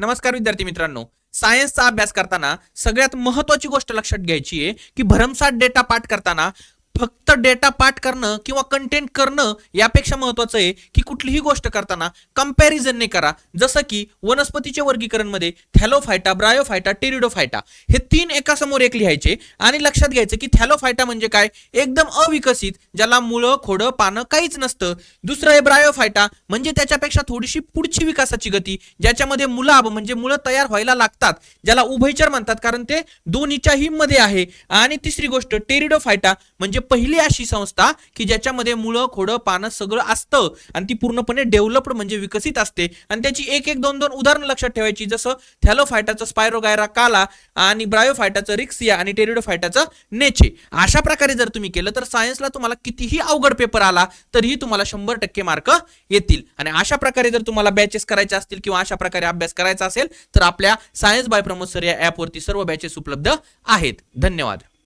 नमस्कार विद्यार्थी मित्रांनो, सायन्सचा अभ्यास करताना सगळ्यात महत्त्वाची गोष्ट लक्षात घ्यायची आहे की भरमसाठ डेटा पाठ करताना फक्त डेटा पाठ करणं किंवा कंटेंट करणं यापेक्षा महत्त्वाचं आहे की कुठलीही गोष्ट करताना कंपॅरिझन नाही करा. जसं की वनस्पतीचे वर्गीकरण मध्ये थॅलोफायटा, ब्रायोफायटा, टेरिडोफायटा हे तीन एका समोर एक लिहायचे आणि लक्षात घ्यायचं की थॅलोफायटा म्हणजे काय, एकदम अविकसित, ज्याला मुळं, खोडं, पानं काहीच नसतं. दुसरं आहे ब्रायोफायटा, म्हणजे त्याच्यापेक्षा थोडीशी पुढची विकासाची गती, ज्याच्यामध्ये मुलाब म्हणजे मुळं तयार व्हायला लागतात, ज्याला उभयचर म्हणतात कारण ते दोन्हीच्याही मध्ये आहे. आणि तिसरी गोष्ट टेरिडोफायटा म्हणजे पहिली अशी संस्था की ज्याच्यामध्ये मुळं, खोडं, पानं सगळं असतं आणि ती पूर्णपणे डेव्हलप्ड म्हणजे विकसित असते. आणि त्याची एक एक दोन दोन उदाहरणं लक्षात ठेवायची, जसं थॅलोफायटाचं स्पायरोगायरा काला आणि ब्रायोफायटाचं रिक्सिया आणि टेरिडोफायटाचं नेचे. अशा प्रकारे जर तुम्ही केलं तर सायन्सला तुम्हाला कितीही अवघड पेपर आला तरीही तुम्हाला 100% मार्क येतील. आणि अशा प्रकारे जर तुम्हाला बॅचेस करायचे असतील किंवा अशा प्रकारे अभ्यास करायचा असेल तर आपल्या सायन्स बाय प्रमोद सर या ॲपवरती सर्व बॅचेस उपलब्ध आहेत. धन्यवाद.